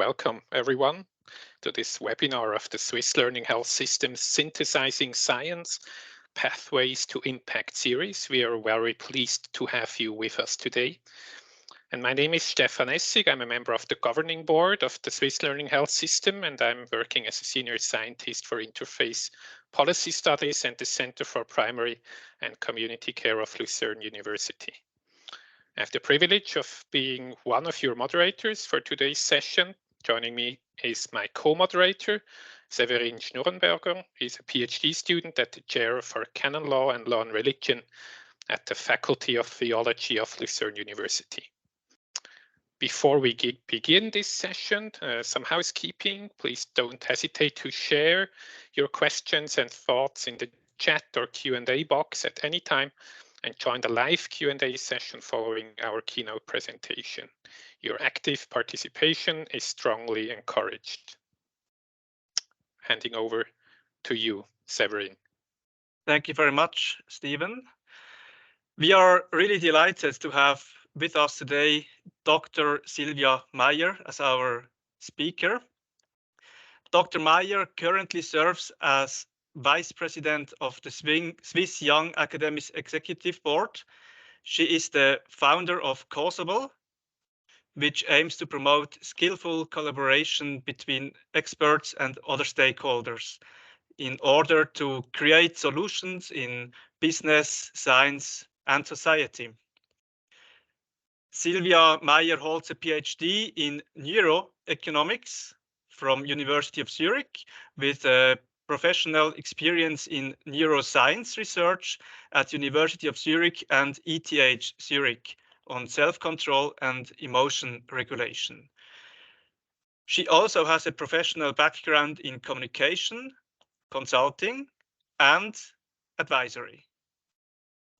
welcome everyone to this webinar of the Swiss Learning Health System Synthesizing Science Pathways to Impact series. We are very pleased to have you with us today. And my name is Stefan Essig. I'm a member of the governing board of the Swiss Learning Health System, and I'm working as a senior scientist for Interface Policy Studies and the Center for Primary and Community Care of Lucerne University. I have the privilege of being one of your moderators for today's session. Joining me is my co-moderator, Severin Schnurrenberger. He's a PhD student at the Chair for Canon Law and Law and Religion at the Faculty of Theology of Lucerne University. Before we begin this session, some housekeeping. Please don't hesitate to share your questions and thoughts in the chat or Q&A box at any time, and join the live Q&A session following our keynote presentation. Your active participation is strongly encouraged. Handing over to you, Severin. Thank you very much, Stephen. We are really delighted to have with us today Dr. Silvia Maier as our speaker. Dr. Maier currently serves as Vice President of the Swiss Young Academics Executive Board. She is the founder of Causable, which aims to promote skillful collaboration between experts and other stakeholders in order to create solutions in business, science, and society. Silvia Maier holds a PhD in neuroeconomics from University of Zurich with a professional experience in neuroscience research at University of Zurich and ETH Zurich on self-control and emotion regulation. She also has a professional background in communication, consulting, and advisory.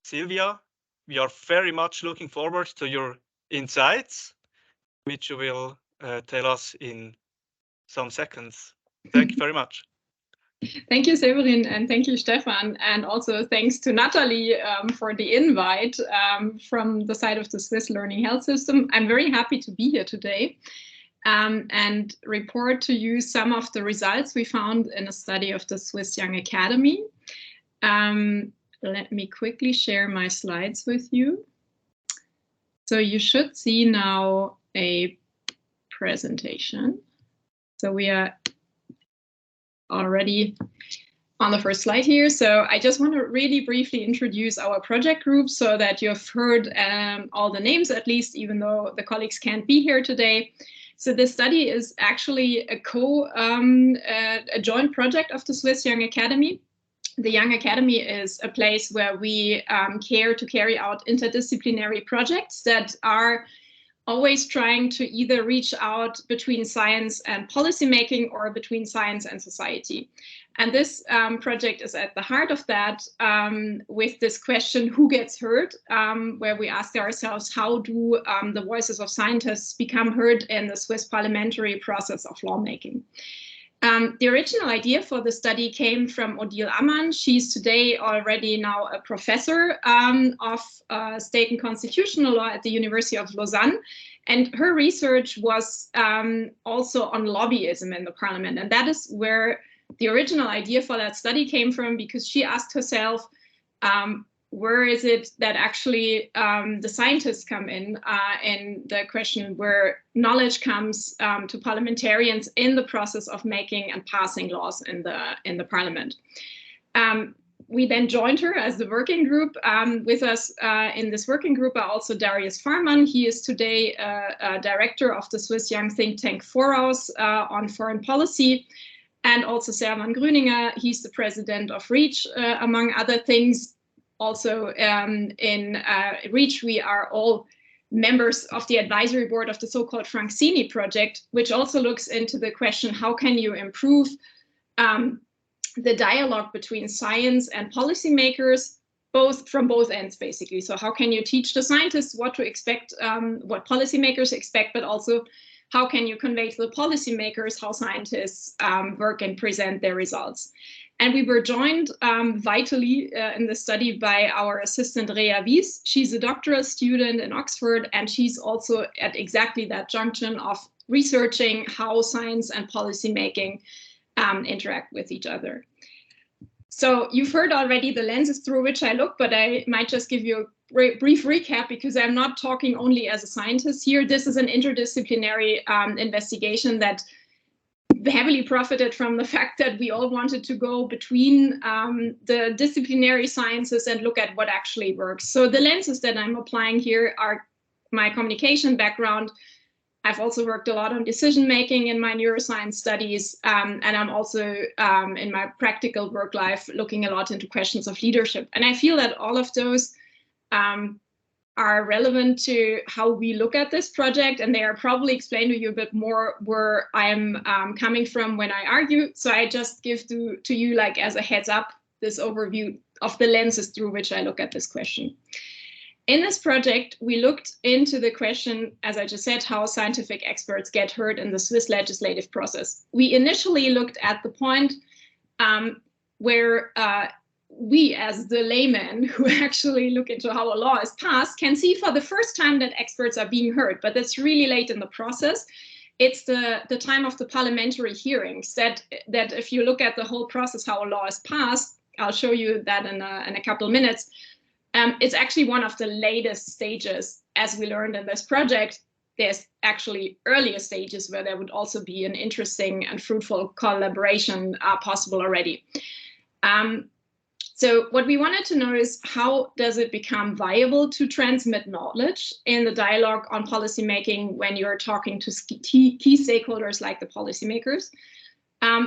Silvia, we are very much looking forward to your insights, which you will tell us in some seconds. Thank you very much. Thank you, Severin, and thank you, Stefan, and also thanks to Natalie for the invite from the side of the Swiss Learning Health System. I'm very happy to be here today and report to you some of the results we found in a study of the Swiss Young Academy. Let me quickly share my slides with you. So you should see now a presentation. So we are already on the first slide here. So I just want to really briefly introduce our project group so that you've heard all the names at least, even though the colleagues can't be here today. So this study is actually a joint project of the Swiss Young Academy. The Young Academy is a place where we care to carry out interdisciplinary projects that are always trying to either reach out between science and policymaking or between science and society. And this project is at the heart of that with this question, who gets heard, where we ask ourselves, how do the voices of scientists become heard in the Swiss parliamentary process of lawmaking? The original idea for the study came from Odile Ammann. She's today already now a professor of state and constitutional law at the University of Lausanne. And her research was also on lobbyism in the parliament. And that is where the original idea for that study came from, because she asked herself, where is it that actually the scientists come in the question where knowledge comes to parliamentarians in the process of making and passing laws in the parliament. We then joined her as the working group. With us in this working group are also Darius Farman. He is today a director of the Swiss Young think tank Arose on foreign policy, and also Servan Grüninger. He's the president of REACH, among other things. Also in REACH, we are all members of the advisory board of the so-called Francini project, which also looks into the question, how can you improve the dialogue between science and policymakers, from both ends, basically. So how can you teach the scientists what to expect, what policymakers expect, but also how can you convey to the policymakers how scientists work and present their results? And we were joined vitally in the study by our assistant Rea Wies. She's a doctoral student in Oxford, and she's also at exactly that junction of researching how science and policy making interact with each other. So you've heard already the lenses through which I look, but I might just give you a brief recap because I'm not talking only as a scientist here. This is an interdisciplinary investigation that heavily profited from the fact that we all wanted to go between the disciplinary sciences and look at what actually works. So the lenses that I'm applying here are my communication background. I've also worked a lot on decision making in my neuroscience studies, and I'm also in my practical work life looking a lot into questions of leadership. And I feel that all of those are relevant to how we look at this project, and they are probably explain to you a bit more where I'm coming from when I argue. So I just give to you, like as a heads up, this overview of the lenses through which I look at this question. In this project, we looked into the question, as I just said, how scientific experts get heard in the Swiss legislative process. We initially looked at the point where we, as the laymen who actually look into how a law is passed, can see for the first time that experts are being heard, but that's really late in the process. It's the time of the parliamentary hearings that if you look at the whole process, how a law is passed, I'll show you that in a couple of minutes. It's actually one of the latest stages, as we learned in this project. There's actually earlier stages where there would also be an interesting and fruitful collaboration possible already. So what we wanted to know is, how does it become viable to transmit knowledge in the dialogue on policymaking when you're talking to key stakeholders like the policymakers?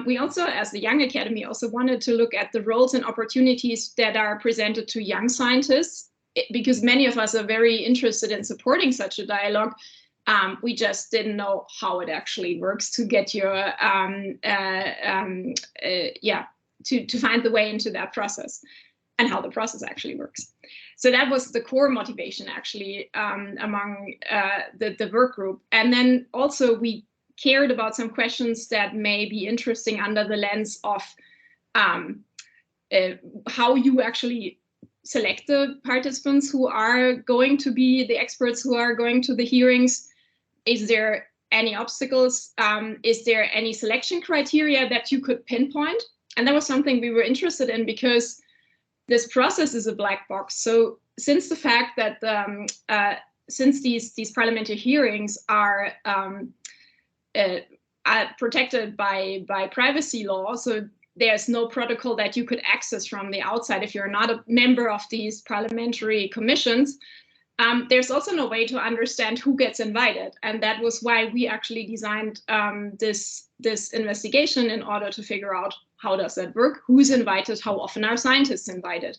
We also, as the Young Academy, also wanted to look at the roles and opportunities that are presented to young scientists, because many of us are very interested in supporting such a dialogue. We just didn't know how it actually works to get your, to find the way into that process and how the process actually works. So that was the core motivation actually among the work group. And then also we cared about some questions that may be interesting under the lens of how you actually select the participants who are going to be the experts who are going to the hearings. Is there any obstacles? Is there any selection criteria that you could pinpoint? And that was something we were interested in because this process is a black box. So since the fact that since these parliamentary hearings are protected by privacy law, so there's no protocol that you could access from the outside if you're not a member of these parliamentary commissions. There's also no way to understand who gets invited, and that was why we actually designed this investigation in order to figure out how does that work, who's invited, how often are scientists invited.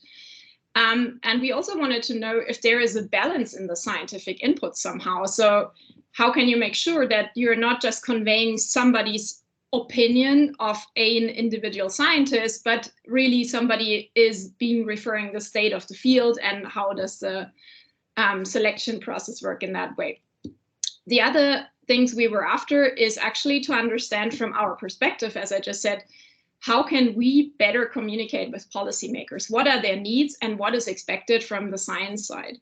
And we also wanted to know if there is a balance in the scientific input somehow. So how can you make sure that you're not just conveying somebody's opinion of an individual scientist, but really somebody is being referring the state of the field, and how does the selection process work in that way? The other things we were after is actually to understand from our perspective, as I just said, how can we better communicate with policymakers? What are their needs and what is expected from the science side?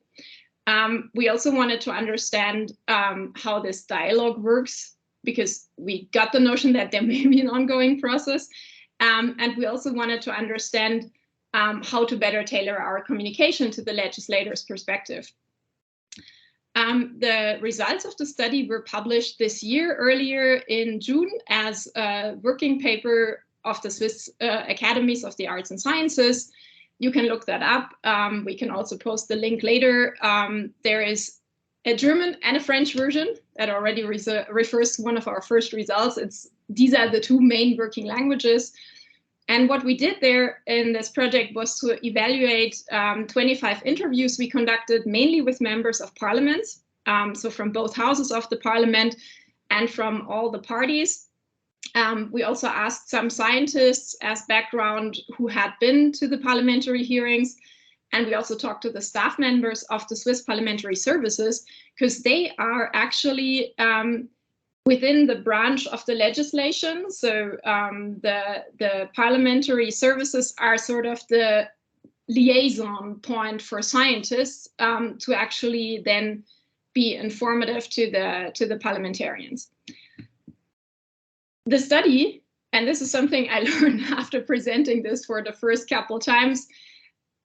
We also wanted to understand how this dialogue works, because we got the notion that there may be an ongoing process. And we also wanted to understand how to better tailor our communication to the legislator's perspective. The results of the study were published this year, earlier in June, as a working paper of the Swiss Academies of the Arts and Sciences. You can look that up. We can also post the link later. There is a German and a French version that already refers to one of our first results. These are the two main working languages. And what we did there in this project was to evaluate 25 interviews we conducted, mainly with members of parliaments, so from both houses of the parliament and from all the parties. We also asked some scientists as background who had been to the parliamentary hearings, and we also talked to the staff members of the Swiss Parliamentary Services, because they are actually within the branch of the legislation. So the parliamentary services are sort of the liaison point for scientists to actually then be informative to the parliamentarians. The study, and this is something I learned after presenting this for the first couple times,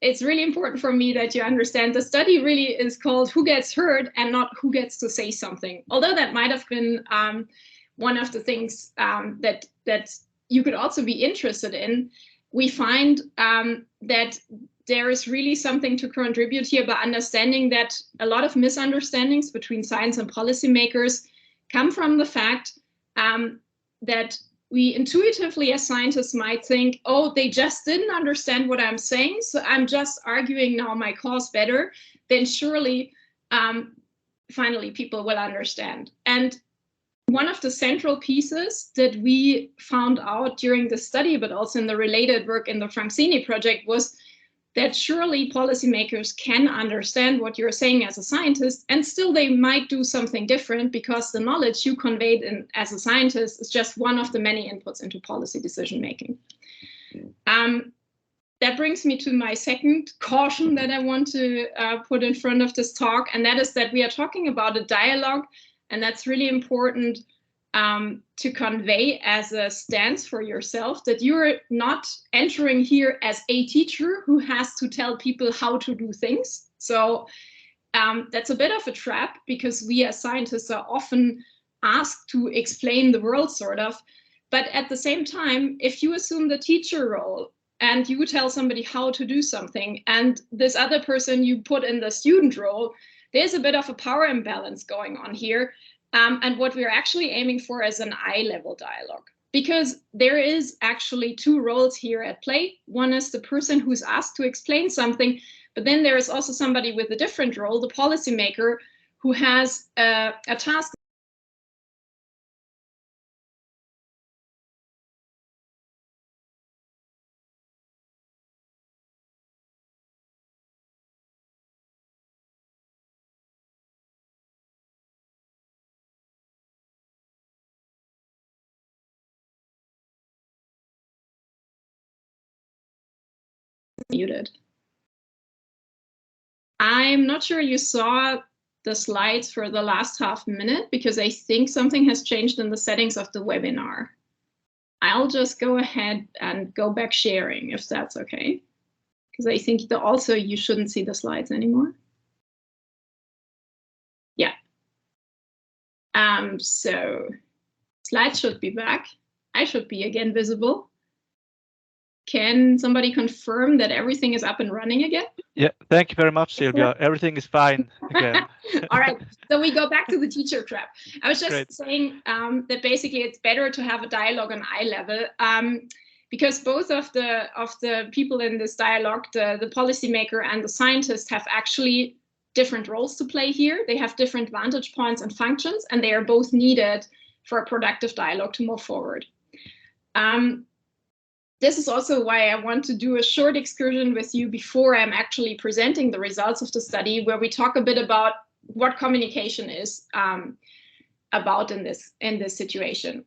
it's really important for me that you understand the study really is called Who Gets Heard and not Who Gets to Say Something. Although that might have been one of the things that you could also be interested in, we find that there is really something to contribute here by understanding that a lot of misunderstandings between science and policymakers come from the fact that we intuitively as scientists might think, oh, they just didn't understand what I'm saying, so I'm just arguing now my cause better, then surely finally people will understand. And one of the central pieces that we found out during the study, but also in the related work in the Francini project, was that surely policymakers can understand what you're saying as a scientist, and still they might do something different because the knowledge you conveyed as a scientist is just one of the many inputs into policy decision making. That brings me to my second caution that I want to put in front of this talk, and that is that we are talking about a dialogue, and that's really important to convey as a stance for yourself, that you're not entering here as a teacher who has to tell people how to do things. So that's a bit of a trap, because we as scientists are often asked to explain the world, sort of. But at the same time, if you assume the teacher role and you tell somebody how to do something, and this other person you put in the student role, there's a bit of a power imbalance going on here. And what we're actually aiming for is an eye-level dialogue, because there is actually two roles here at play. One is the person who's asked to explain something, but then there is also somebody with a different role, the policymaker, who has a task. Muted. I'm not sure you saw the slides for the last half minute, because I think something has changed in the settings of the webinar. I'll just go ahead and go back sharing, if that's okay, because I think that also you shouldn't see the slides anymore. Yeah. So slides should be back. I should be again visible. Can somebody confirm that everything is up and running again? Yeah, thank you very much, Silvia. Everything is fine again. All right, so we go back to the teacher trap. I was just saying that basically it's better to have a dialogue on eye level, because both of the people in this dialogue, the policymaker and the scientist, have actually different roles to play here. They have different vantage points and functions, and they are both needed for a productive dialogue to move forward. This is also why I want to do a short excursion with you before I'm actually presenting the results of the study, where we talk a bit about what communication is about in this situation.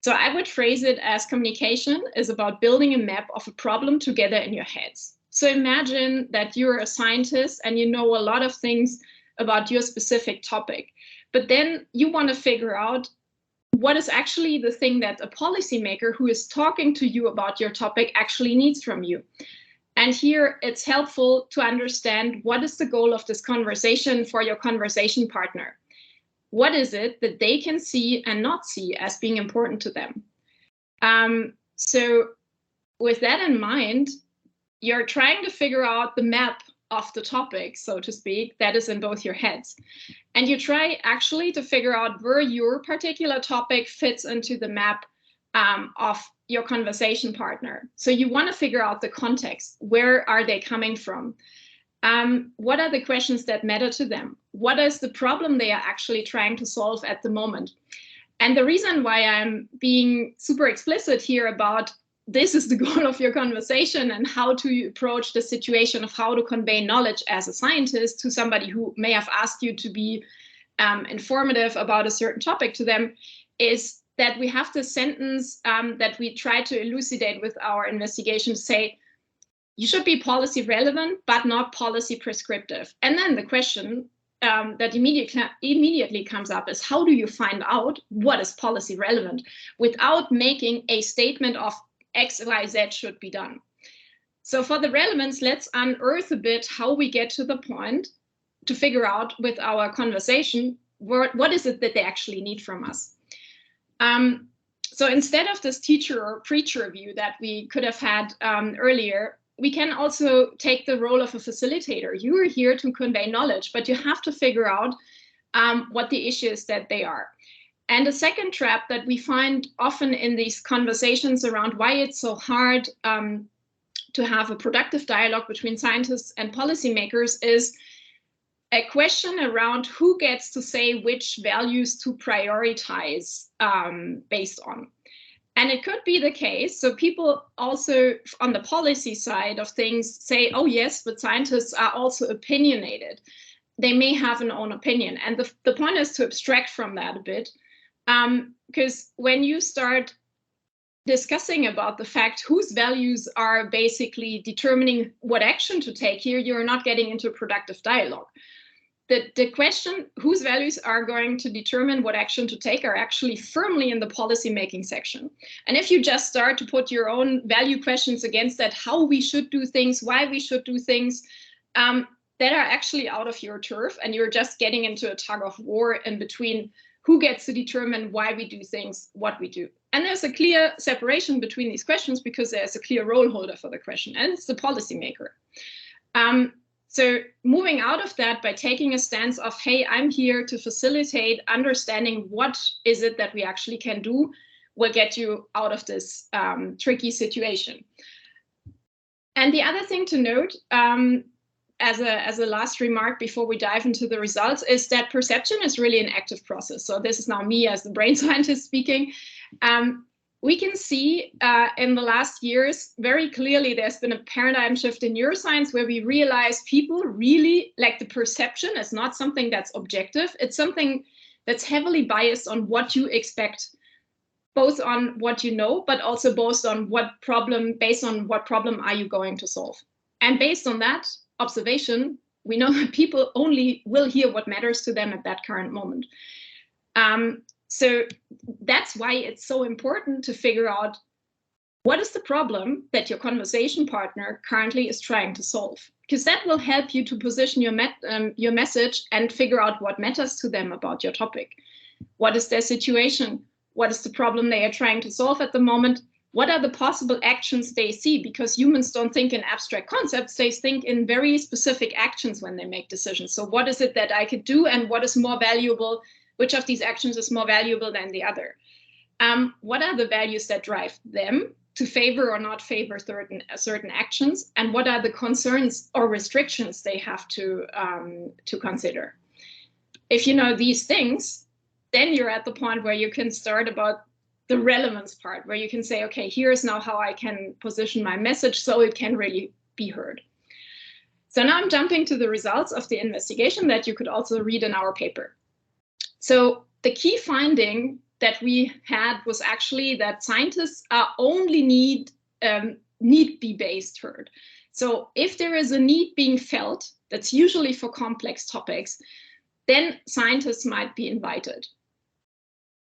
So I would phrase it as communication is about building a map of a problem together in your heads. So imagine that you're a scientist and you know a lot of things about your specific topic, but then you want to figure out what is actually the thing that a policymaker who is talking to you about your topic actually needs from you. And here it's helpful to understand what is the goal of this conversation for your conversation partner. What is it that they can see and not see as being important to them? So with that in mind, you're trying to figure out the map of the topic, so to speak, that is in both your heads. And you try actually to figure out where your particular topic fits into the map of your conversation partner. So you want to figure out the context. Where are they coming from? What are the questions that matter to them? What is the problem they are actually trying to solve at the moment? And the reason why I'm being super explicit here about this is the goal of your conversation and how to approach the situation of how to convey knowledge as a scientist to somebody who may have asked you to be informative about a certain topic to them, is that we have this sentence that we try to elucidate with our investigation to say, you should be policy relevant, but not policy prescriptive. And then the question, that immediately comes up is, how do you find out what is policy relevant without making a statement of X, Y, Z should be done? So for the relevance, let's unearth a bit how we get to the point to figure out with our conversation, what is it that they actually need from us? So instead of this teacher or preacher view that we could have had earlier, we can also take the role of a facilitator. You are here to convey knowledge, but you have to figure out what the issues that they are. And the second trap that we find often in these conversations around why it's so hard to have a productive dialogue between scientists and policymakers is a question around who gets to say which values to prioritize based on. And it could be the case. So people also on the policy side of things say, oh yes, but scientists are also opinionated. They may have an own opinion. And the point is to abstract from that a bit. Because when you start discussing about the fact whose values are basically determining what action to take here, you're not getting into a productive dialogue. The question, whose values are going to determine what action to take, are actually firmly in the policy-making section. And if you just start to put your own value questions against that, how we should do things, why we should do things, that are actually out of your turf, and you're just getting into a tug of war in between who gets to determine why we do things, what we do. And there's a clear separation between these questions because there's a clear role holder for the question, and it's the policymaker. So moving out of that by taking a stance of, hey, I'm here to facilitate understanding what is it that we actually can do, will get you out of this tricky situation. And the other thing to note, as a last remark before we dive into the results, is that perception is really an active process. So this is now me as the brain scientist speaking. We can see in the last years very clearly there's been a paradigm shift in neuroscience where we realize people really, like, the perception is not something that's objective. It's something that's heavily biased on what you expect, both on what you know, but also based on what problem are you going to solve. And based on that observation, we know that people only will hear what matters to them at that current moment. So that's why it's so important to figure out what is the problem that your conversation partner currently is trying to solve, because that will help you to position your message and figure out what matters to them about your topic. What is their situation? What is the problem they are trying to solve at the moment? What are the possible actions they see? Because humans don't think in abstract concepts, they think in very specific actions when they make decisions. So what is it that I could do, and what is more valuable? Which of these actions is more valuable than the other? What are the values that drive them to favor or not favor certain actions? And what are the concerns or restrictions they have to consider? If you know these things, then you're at the point where you can start about the relevance part, where you can say, okay, here's now how I can position my message so it can really be heard. So now I'm jumping to the results of the investigation that you could also read in our paper. So the key finding that we had was actually that scientists are only need-be-based heard. So if there is a need being felt, that's usually for complex topics, then scientists might be invited.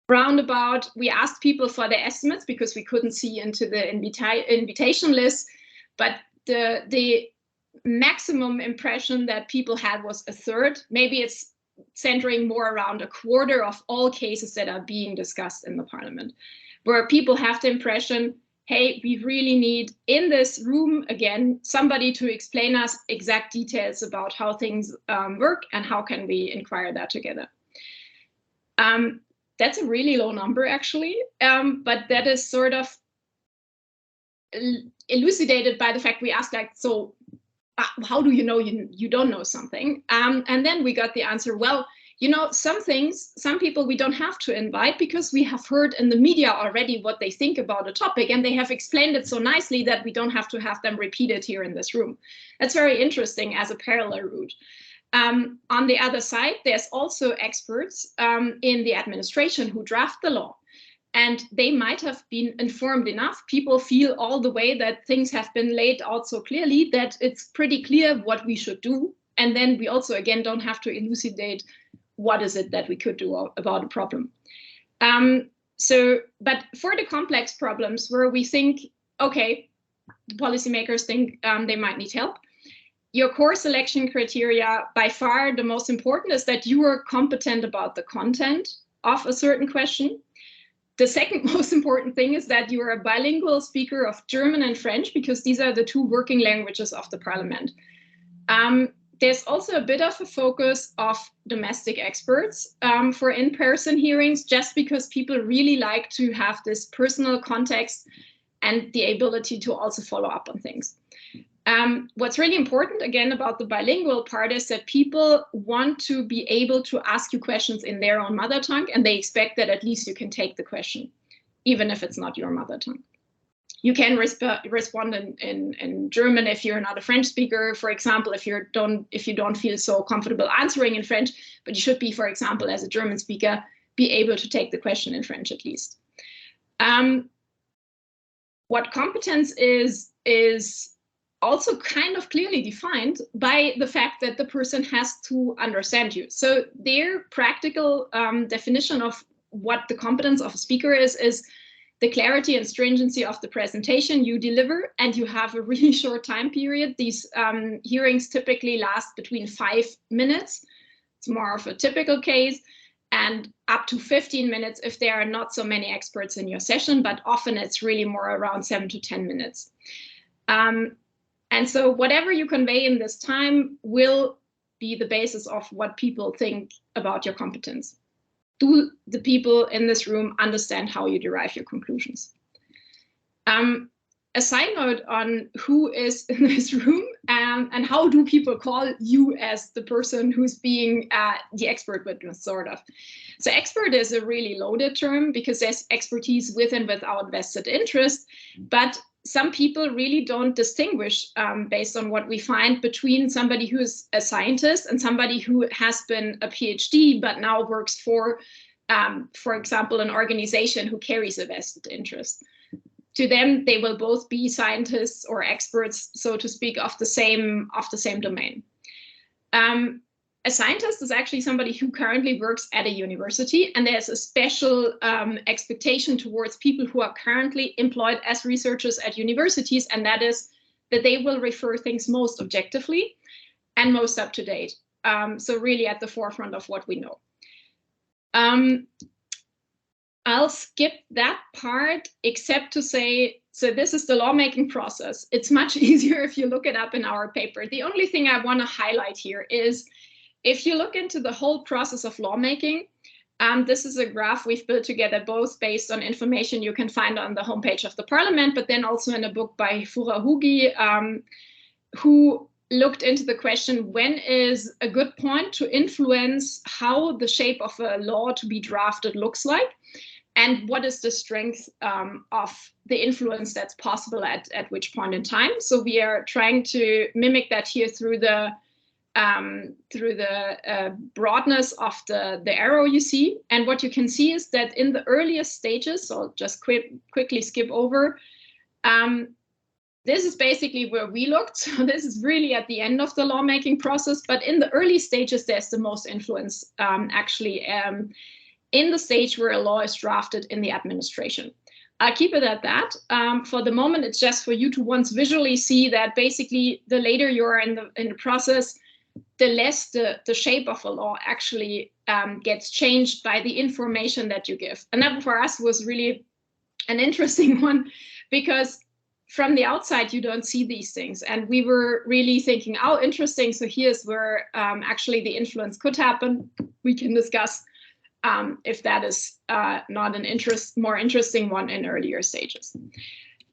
Roundabout, we asked people for their estimates because we couldn't see into the invitation list, but the maximum impression that people had was a third. Maybe it's centering more around a quarter of all cases that are being discussed in the parliament, where people have the impression, hey, we really need in this room, again, somebody to explain us exact details about how things work and how can we inquire that together. That's a really low number, actually, but that is sort of elucidated by the fact we asked, like, so how do you know you don't know something? And then we got the answer, well, you know, some people we don't have to invite because we have heard in the media already what they think about a topic, and they have explained it so nicely that we don't have to have them repeat it here in this room. That's very interesting as a parallel route. On the other side, there's also experts in the administration who draft the law. And they might have been informed enough. People feel all the way that things have been laid out so clearly that it's pretty clear what we should do And then we also, again, don't have to elucidate what is it that we could do about a problem. But for the complex problems where we think, okay, the policymakers think they might need help, your core selection criteria, by far the most important, is that you are competent about the content of a certain question. The second most important thing is that you are a bilingual speaker of German and French, because these are the two working languages of the parliament. There's also a bit of a focus of domestic experts for in-person hearings, just because people really like to have this personal context and the ability to also follow up on things. What's really important, again, about the bilingual part is that people want to be able to ask you questions in their own mother tongue, and they expect that at least you can take the question, even if it's not your mother tongue. You can respond in German if you're not a French speaker, for example, if you don't feel so comfortable answering in French, but you should be, for example, as a German speaker, be able to take the question in French at least. What competence is also kind of clearly defined by the fact that the person has to understand you. So their practical definition of what the competence of a speaker is the clarity and stringency of the presentation you deliver, and you have a really short time period. These hearings typically last between 5 minutes. It's more of a typical case, and up to 15 minutes if there are not so many experts in your session, but often it's really more around 7 to 10 minutes. And so whatever you convey in this time will be the basis of what people think about your competence. Do the people in this room understand how you derive your conclusions? A side note on who is in this room and how do people call you as the person who's being the expert witness, sort of. So expert is a really loaded term because there's expertise with and without vested interest, but some people really don't distinguish based on what we find between somebody who's a scientist and somebody who has been a PhD but now works for example, an organization who carries a vested interest. To them, they will both be scientists or experts, so to speak, of the same domain. A scientist is actually somebody who currently works at a university, and there's a special expectation towards people who are currently employed as researchers at universities, and that is that they will refer things most objectively and most up to date. So really at the forefront of what we know. I'll skip that part, except to say, so this is the lawmaking process. It's much easier if you look it up in our paper. The only thing I want to highlight here is, if you look into the whole process of lawmaking, this is a graph we've built together, both based on information you can find on the homepage of the Parliament, but then also in a book by Furahugi, who looked into the question, when is a good point to influence how the shape of a law to be drafted looks like? And what is the strength of the influence that's possible at which point in time? So we are trying to mimic that here through the broadness of the arrow you see. And what you can see is that in the earliest stages, so I'll just quickly skip over, this is basically where we looked. So this is really at the end of the lawmaking process, but in the early stages, there's the most influence in the stage where a law is drafted in the administration. I'll keep it at that. For the moment, it's just for you to once visually see that basically the later you're in the process, the less the shape of a law actually gets changed by the information that you give. And that for us was really an interesting one, because from the outside, you don't see these things. And we were really thinking, oh, interesting. So here's where actually the influence could happen. We can discuss if that is not an more interesting one in earlier stages.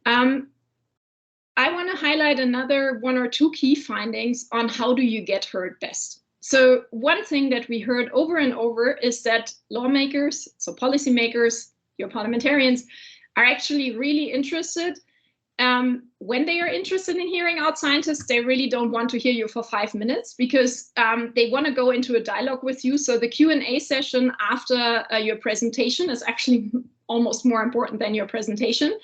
I want to highlight another 1 or 2 key findings on how do you get heard best. So one thing that we heard over and over is that lawmakers, so policymakers, your parliamentarians, are actually really interested. When they are interested in hearing out scientists, they really don't want to hear you for 5 minutes, because they want to go into a dialogue with you. So the Q&A session after your presentation is actually almost more important than your presentation.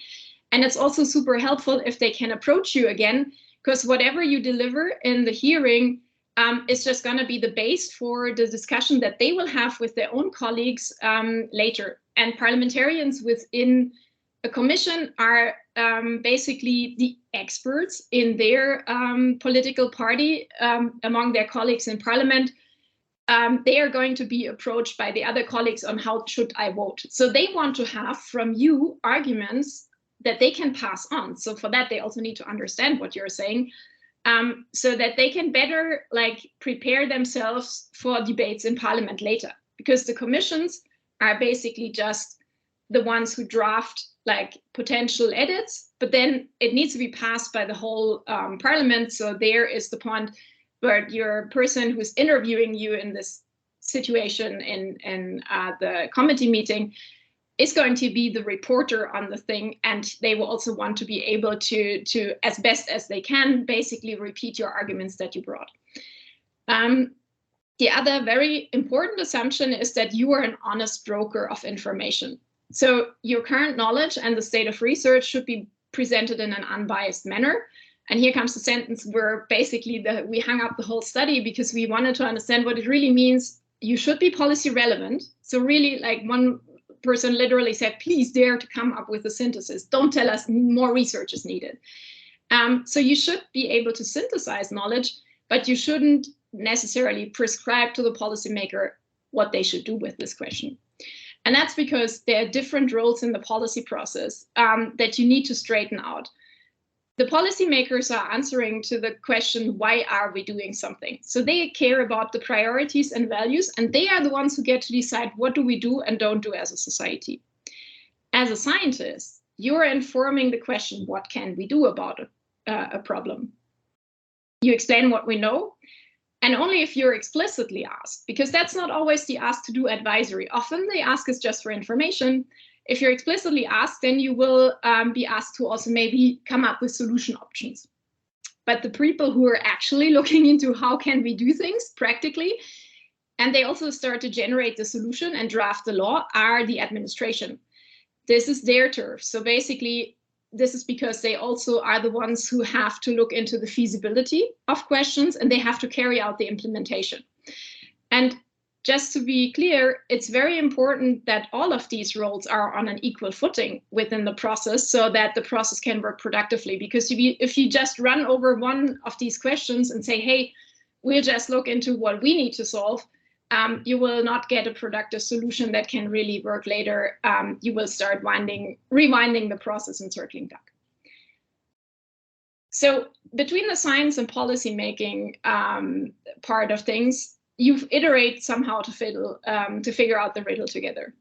And it's also super helpful if they can approach you again, because whatever you deliver in the hearing is just going to be the base for the discussion that they will have with their own colleagues later. And parliamentarians within a commission are basically the experts in their political party among their colleagues in parliament. They are going to be approached by the other colleagues on how should I vote. So they want to have from you arguments that they can pass on. So for that, they also need to understand what you're saying, so that they can better prepare themselves for debates in parliament later. Because the commissions are basically just the ones who draft potential edits, but then it needs to be passed by the whole parliament. So there is the point where your person who's interviewing you in this situation in the committee meeting is going to be the reporter on the thing, and they will also want to be able to as best as they can, basically repeat your arguments that you brought. The other very important assumption is that you are an honest broker of information. So your current knowledge and the state of research should be presented in an unbiased manner. And here comes the sentence where basically we hung up the whole study because we wanted to understand what it really means. You should be policy relevant. So really, one person literally said, please dare to come up with a synthesis. Don't tell us more research is needed. So you should be able to synthesize knowledge, but you shouldn't necessarily prescribe to the policymaker what they should do with this question. And that's because there are different roles in the policy process that you need to straighten out. The policymakers are answering to the question, why are we doing something? So they care about the priorities and values, and they are the ones who get to decide what do we do and don't do as a society. As a scientist, you're informing the question, what can we do about a problem? You explain what we know, and only if you're explicitly asked, because that's not always the ask to do advisory. Often they ask us just for information. If you're explicitly asked, then you will be asked to also maybe come up with solution options. But the people who are actually looking into how can we do things practically, and they also start to generate the solution and draft the law, are the administration. This is their turf. So basically, this is because they also are the ones who have to look into the feasibility of questions, and they have to carry out the implementation. And just to be clear, it's very important that all of these roles are on an equal footing within the process so that the process can work productively. Because if you just run over one of these questions and say, hey, we'll just look into what we need to solve, you will not get a productive solution that can really work later. You will start rewinding the process and circling back. So between the science and policy making part of things, you iterate somehow to figure out the riddle together.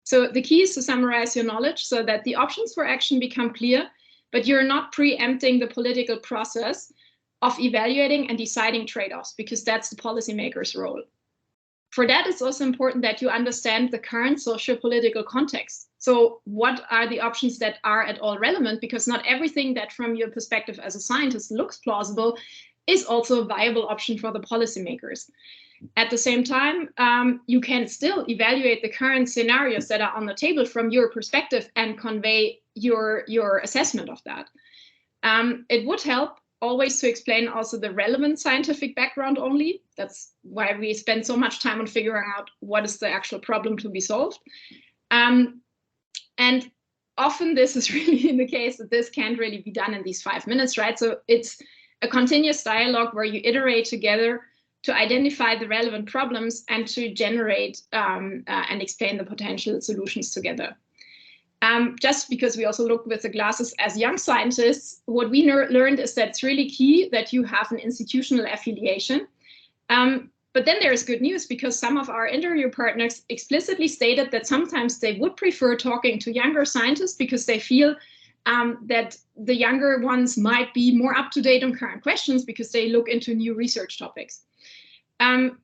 So the key is to summarize your knowledge so that the options for action become clear, but you're not preempting the political process of evaluating and deciding trade-offs, because that's the policymaker's role. For that, it's also important that you understand the current socio-political context. So what are the options that are at all relevant? Because not everything that from your perspective as a scientist looks plausible is also a viable option for the policymakers. At the same time, you can still evaluate the current scenarios that are on the table from your perspective and convey your assessment of that. It would help always to explain also the relevant scientific background only. That's why we spend so much time on figuring out what is the actual problem to be solved. And often this is really the case that this can't really be done in these 5 minutes, right? So it's a continuous dialogue where you iterate together to identify the relevant problems and to generate and explain the potential solutions together. Just because we also look with the glasses as young scientists, what we learned is that it's really key that you have an institutional affiliation. But then there's good news, because some of our interview partners explicitly stated that sometimes they would prefer talking to younger scientists because they feel that the younger ones might be more up to date on current questions because they look into new research topics.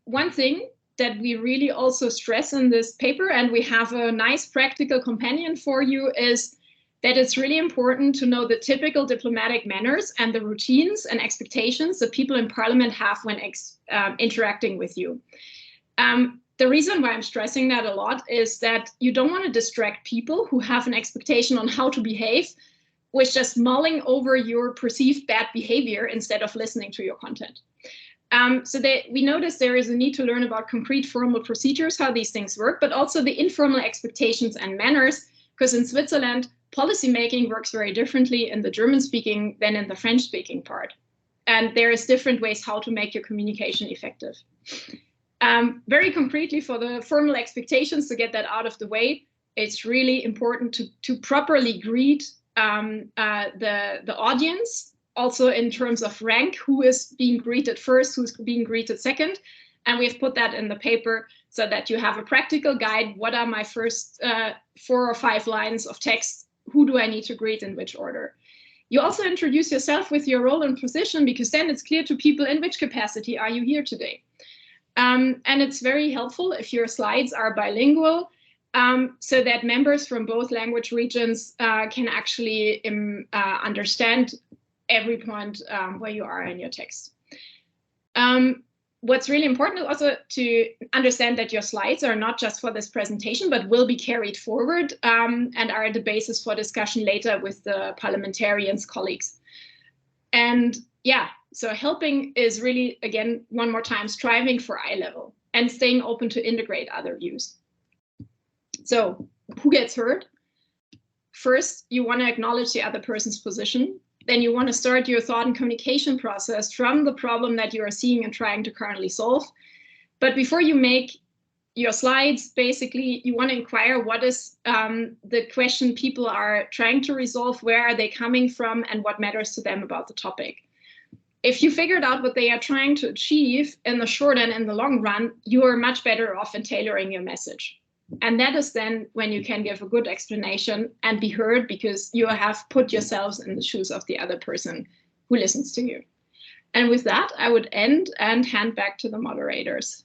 One thing that we really also stress in this paper, and we have a nice practical companion for you, is that it's really important to know the typical diplomatic manners and the routines and expectations that people in Parliament have when interacting with you. The reason why I'm stressing that a lot is that you don't want to distract people who have an expectation on how to behave with just mulling over your perceived bad behavior instead of listening to your content. So we noticed there is a need to learn about concrete formal procedures, how these things work, but also the informal expectations and manners, because in Switzerland, policymaking works very differently in the German-speaking than in the French-speaking part. And there is different ways how to make your communication effective. Very concretely, for the formal expectations, to get that out of the way, it's really important to properly greet the audience, also in terms of rank, who is being greeted first, who's being greeted second. And we've put that in the paper so that you have a practical guide. What are my first 4 or 5 lines of text? Who do I need to greet in which order? You also introduce yourself with your role and position, because then it's clear to people in which capacity are you here today. And it's very helpful if your slides are bilingual, so that members from both language regions can actually understand every point where you are in your text. What's really important is also to understand that your slides are not just for this presentation, but will be carried forward and are the basis for discussion later with the parliamentarians' colleagues. And yeah, so helping is really, again, one more time, striving for eye level and staying open to integrate other views. So who gets heard? First, you want to acknowledge the other person's position. Then you want to start your thought and communication process from the problem that you are seeing and trying to currently solve. But before you make your slides, basically, you want to inquire what is the question people are trying to resolve, where are they coming from, and what matters to them about the topic. If you figured out what they are trying to achieve in the short and in the long run, you are much better off in tailoring your message. And that is then when you can give a good explanation and be heard, because you have put yourselves in the shoes of the other person who listens to you. And with that, I would end and hand back to the moderators.